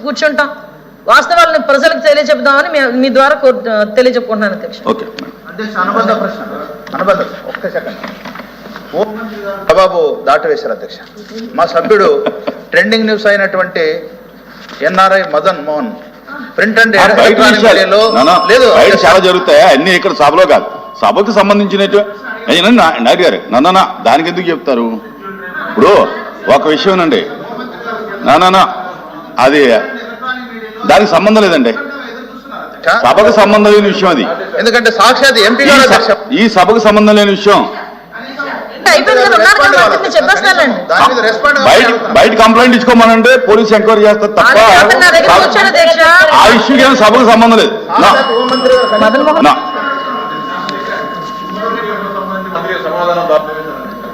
కూర్చుంటాం. వాస్తవాలను ప్రజలకు తెలియజెప్దామని మీ ద్వారా తెలియజెప్పుకుంటున్నాను అధ్యక్ష. బాబు దాటవేశారు అధ్యక్ష. మా సభ్యుడు ట్రెండింగ్ న్యూస్ అయినటువంటి NRI Madan Mohan print and electronic మీడియాలో లేదు చాలా జరుగుతాయి అన్ని ఇక్కడ సభలో కాదు, సభకు సంబంధించినట్టు నాయుడు గారు నన్న దానికి ఎందుకు చెప్తారు? ఇప్పుడు ఒక విషయం అండి, నా అది దానికి సంబంధం లేదండి, సభకు సంబంధం లేని విషయం అది. ఎందుకంటే సాక్షాత్ ఎంపీ ఈ సభకు సంబంధం లేని విషయం. బయట కంప్లైంట్ ఇచ్చుకోమనంటే పోలీసు ఎంక్వైరీ చేస్తారు తప్ప ఆ ఇష్యూకి ఏమైనా సభకు సంబంధం లేదు.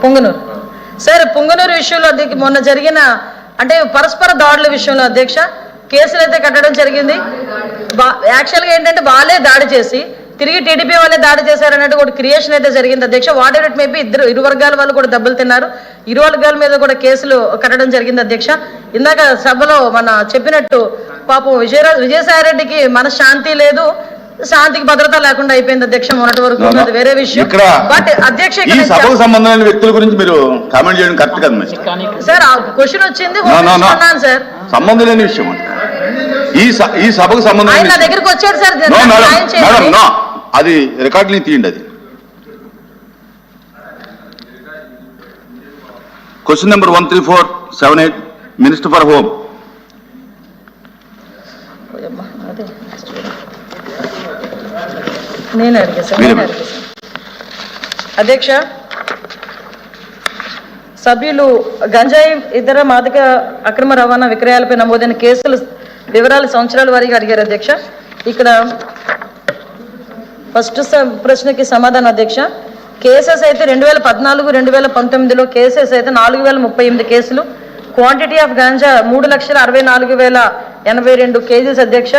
పొంగనూరు సార్, పొంగనూరు విషయంలో మొన్న జరిగిన అంటే పరస్పర దాడుల విషయంలో అధ్యక్ష కేసులు అయితే కట్టడం జరిగింది. యాక్చువల్గా ఏంటంటే వాళ్ళే దాడి చేసి తిరిగి టీడీపీ వాళ్ళే దాడి చేశారన్నట్టు ఒక క్రియేషన్ అయితే జరిగింది అధ్యక్ష. What ever it may be ఇరు వర్గాల వాళ్ళు కూడా దెబ్బలు తిన్నారు, ఇరు వర్గాల మీద కూడా కేసులు కట్టడం జరిగింది అధ్యక్ష. ఇందాక సభలో మన చెప్పినట్టు పాపం విజయసాయిరెడ్డికి మన శాంతి లేదు, శాంతికి భద్రత లేకుండా అయిపోయింది అధ్యక్ష మొన్నటి వరకు. అది వేరే విషయం. బట్ అధ్యక్ష సభకు సంబంధమైన వ్యక్తుల గురించి మీరు కామెంట్ చేయడం కరెక్ట్ కదా సార్. ఆ క్వశ్చన్ వచ్చింది సార్, సంబంధం లేని విషయం. ఈ సభకు సంబంధం ఆయన దగ్గరికి వచ్చాడు సార్, అది రికార్డుని తీయండి. అది question number 13478 minister for home. నేను అడిగాను అధ్యక్ష. సభ్యులు గంజాయి ఇతర మాదక అక్రమ రవాణా విక్రయాలపై నమోదైన కేసుల వివరాలు సంవత్సరాల వారీగా అడిగారు అధ్యక్ష. ఇక్కడ ఫస్ట్ ప్రశ్నకి సమాధానం అధ్యక్ష. కేసెస్ అయితే 2014, 2019లో కేసెస్ అయితే 4038 కేసులు. క్వాంటిటీ ఆఫ్ గాంజా 3,64,082 కేజీస్ అధ్యక్ష.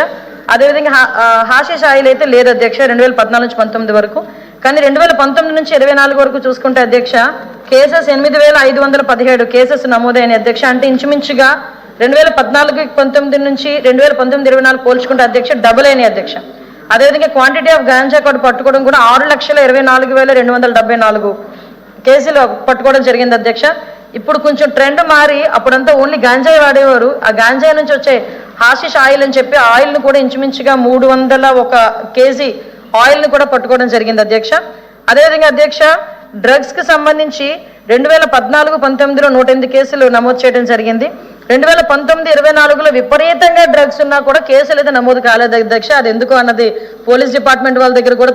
అదేవిధంగా హాషిష్ ఆయిల్ అయితే లేదు అధ్యక్ష 2014 నుంచి 19 వరకు. కానీ 2019 నుంచి 24 వరకు చూసుకుంటే అధ్యక్ష కేసెస్ 8,517 కేసెస్ నమోదైన అధ్యక్ష. అంటే ఇంచుమించుగా 2014-19 నుంచి 2019-24 పోల్చుకుంటే అధ్యక్ష డబుల్ అయినాయి అధ్యక్ష. అదేవిధంగా క్వాంటిటీ ఆఫ్ గాంజా కూడా పట్టుకోవడం కూడా 6,24,274 కేసులు పట్టుకోవడం జరిగింది అధ్యక్ష. ఇప్పుడు కొంచెం ట్రెండ్ మారి అప్పుడంతా ఓన్లీ గాంజాయి వాడేవారు, ఆ గాంజాయి నుంచి వచ్చే హాషిష్ ఆయిల్ అని చెప్పి ఆయిల్ను కూడా ఇంచుమించుగా 301 కేజీ ఆయిల్ను కూడా పట్టుకోవడం జరిగింది అధ్యక్ష. అదేవిధంగా అధ్యక్ష డ్రగ్స్కి సంబంధించి 2014-19లో 108 కేసులు నమోదు చేయడం జరిగింది. 2019-24లో విపరీతంగా డ్రగ్స్ ఉన్నా కూడా కేసులు అయితే నమోదు కాలేదు అధ్యక్ష. అది ఎందుకు అన్నది పోలీస్ డిపార్ట్మెంట్ వాళ్ళ దగ్గర కూడా